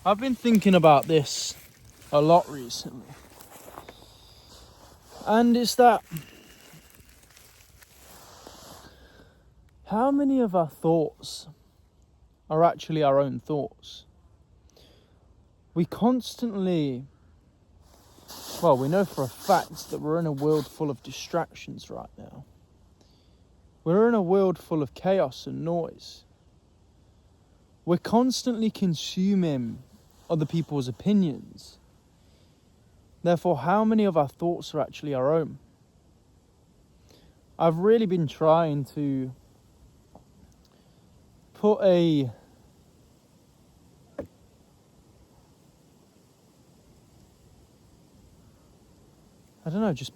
I've been thinking about this a lot recently. And it's that, how many of our thoughts are actually our own thoughts? We constantly, we know for a fact that we're in a world full of distractions right now. We're in a world full of chaos and noise. We're constantly consuming other people's opinions. Therefore, how many of our thoughts are actually our own? I've really been trying to put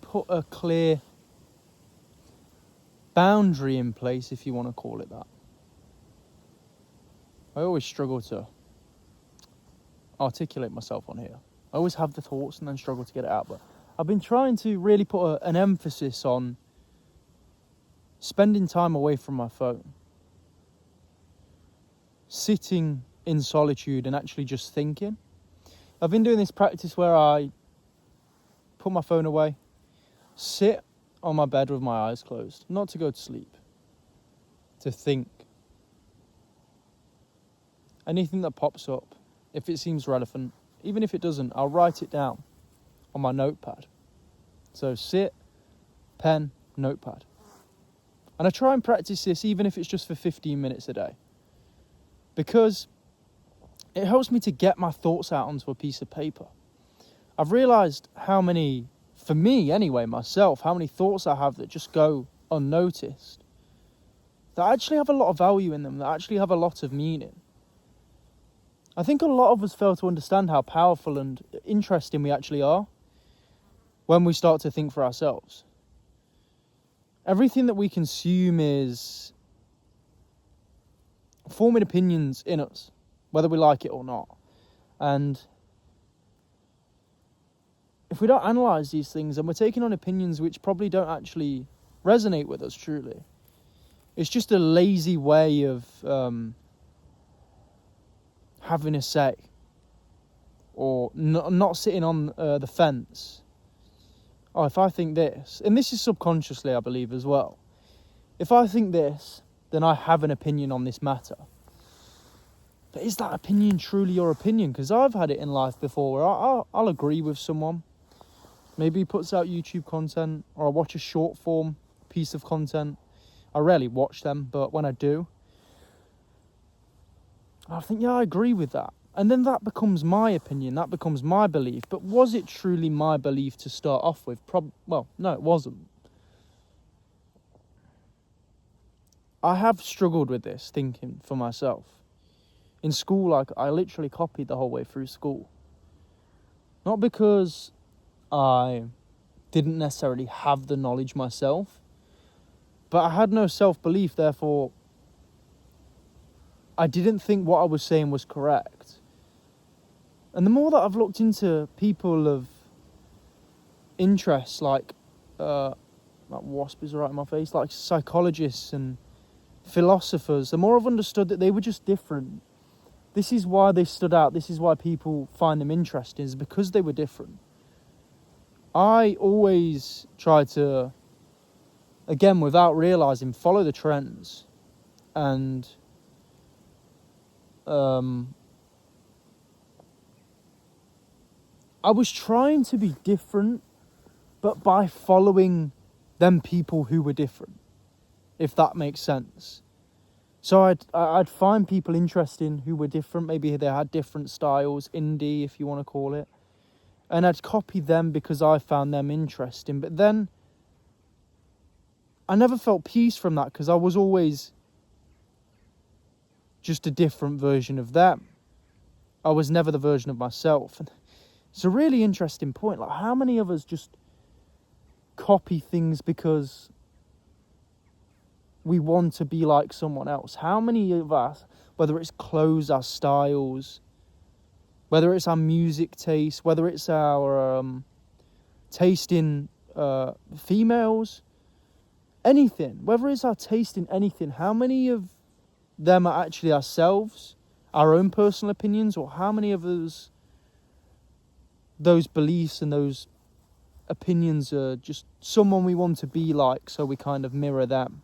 put a clear boundary in place, if you want to call it that. I always struggle to articulate myself on here. I always have the thoughts and then struggle to get it out. But I've been trying to really put an emphasis on spending time away from my phone. Sitting in solitude and actually just thinking. I've been doing this practice where I put my phone away, sit on my bed with my eyes closed, not to go to sleep, to think. Anything that pops up, if it seems relevant, even if it doesn't, I'll write it down on my notepad. So sit, pen, notepad. And I try and practice this even if it's just for 15 minutes a day. Because it helps me to get my thoughts out onto a piece of paper. I've realised how many, for me anyway, myself, how many thoughts I have that just go unnoticed. That actually have a lot of value in them, that actually have a lot of meaning. I think a lot of us fail to understand how powerful and interesting we actually are when we start to think for ourselves. Everything that we consume is forming opinions in us, whether we like it or not. And if we don't analyse these things, then we're taking on opinions which probably don't actually resonate with us truly. It's just a lazy way of having a say, or not sitting on the fence. Oh, if I think this, and this is subconsciously, I believe, as well. If I think this, then I have an opinion on this matter. But is that opinion truly your opinion? Because I've had it in life before where I'll agree with someone. Maybe he puts out YouTube content, or I watch a short form piece of content. I rarely watch them, but when I do, I think, yeah, I agree with that. And then that becomes my opinion, that becomes my belief. But was it truly my belief to start off with? No, it wasn't. I have struggled with this thinking for myself. In school, I literally copied the whole way through school. Not because I didn't necessarily have the knowledge myself, but I had no self-belief, therefore I didn't think what I was saying was correct. And the more that I've looked into people of interest, like wasp is right in my face, like psychologists and philosophers, the more I've understood that they were just different. This is why they stood out. This is why people find them interesting, is because they were different. I always try to, again, without realising, follow the trends. And I was trying to be different, but by following them people who were different, if that makes sense. So I'd find people interesting who were different. Maybe they had different styles, indie, if you want to call it. And I'd copy them because I found them interesting. But then I never felt peace from that, because I was always just a different version of them. I was never the version of myself. And it's a really interesting point. Like, how many of us just copy things because we want to be like someone else? How many of us, whether it's clothes, our styles, whether it's our music taste, whether it's our taste in females, anything, whether it's our taste in anything, how many of them are actually ourselves, our own personal opinions, or how many of us, those beliefs and those opinions are just someone we want to be like, so we kind of mirror them.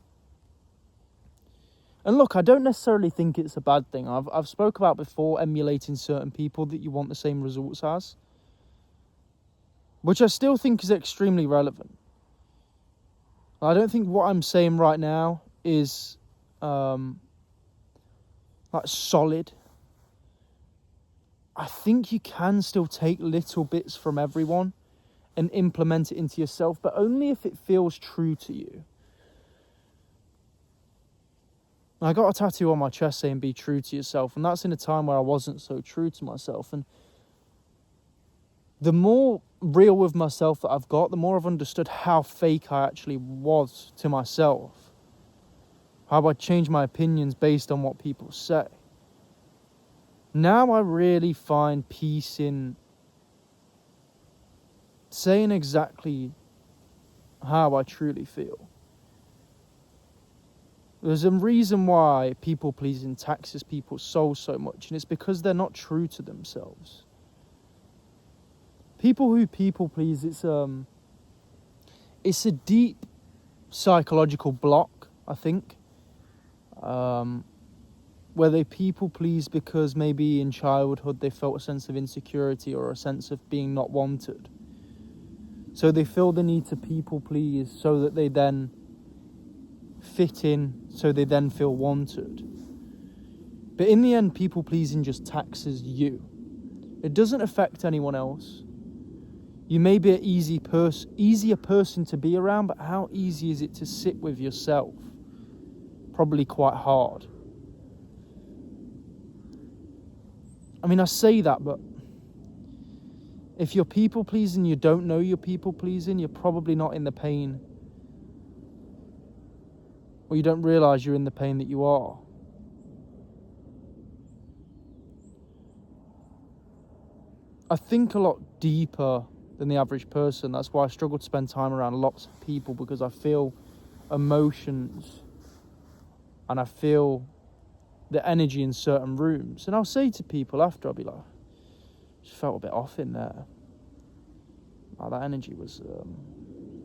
And look, I don't necessarily think it's a bad thing. I've spoke about before emulating certain people that you want the same results as, which I still think is extremely relevant. I don't think what I'm saying right now is like solid. I think you can still take little bits from everyone and implement it into yourself, but only if it feels true to you. I got a tattoo on my chest saying be true to yourself, and that's in a time where I wasn't so true to myself. And the more real with myself that I've got, the more I've understood how fake I actually was to myself. How I changed my opinions based on what people say. Now I really find peace in saying exactly how I truly feel. There's a reason why people pleasing taxes people's souls so much, and it's because they're not true to themselves. People who people please, it's a deep psychological block, I think. Where they people please because maybe in childhood they felt a sense of insecurity or a sense of being not wanted. So they feel the need to people please so that they then fit in, so they then feel wanted. But in the end, people pleasing just taxes you. It doesn't affect anyone else. You may be an easier person to be around, but how easy is it to sit with yourself? Probably quite hard. I mean, I say that, but if you're people pleasing, you don't know you're people pleasing, you're probably not in the pain. Or you don't realise you're in the pain that you are. I think a lot deeper than the average person. That's why I struggle to spend time around lots of people, because I feel emotions and I feel the energy in certain rooms. And I'll say to people after, I'll be like, just felt a bit off in there. Like, that energy was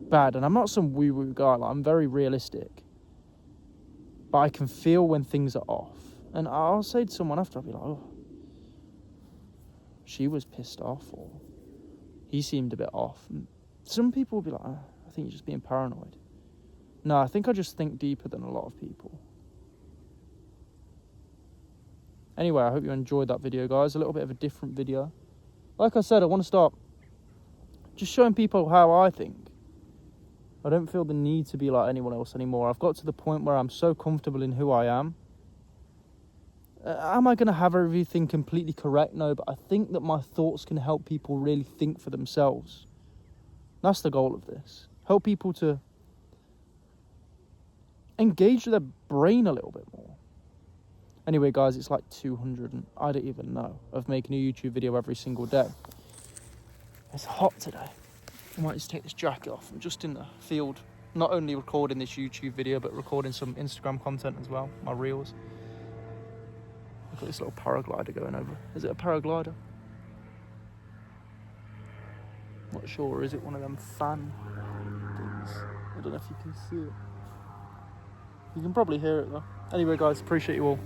bad. And I'm not some woo-woo guy. Like, I'm very realistic. But I can feel when things are off. And I'll say to someone after, I'll be like, oh, she was pissed off, or he seemed a bit off. And some people will be like, oh, I think you're just being paranoid. No, I think I just think deeper than a lot of people. Anyway, I hope you enjoyed that video, guys. A little bit of a different video. Like I said, I want to start just showing people how I think. I don't feel the need to be like anyone else anymore. I've got to the point where I'm so comfortable in who I am. Am I going to have everything completely correct? No, but I think that my thoughts can help people really think for themselves. That's the goal of this. Help people to engage their brain a little bit more. Anyway, guys, it's like 200, and I don't even know, of making a YouTube video every single day. It's hot today. I might just take this jacket off. I'm just in the field, not only recording this YouTube video, but recording some Instagram content as well, my reels. Look at this little paraglider going over. Is it a paraglider? Not sure, or is it one of them fan things? I don't know if you can see it. You can probably hear it though. Anyway, guys, appreciate you all.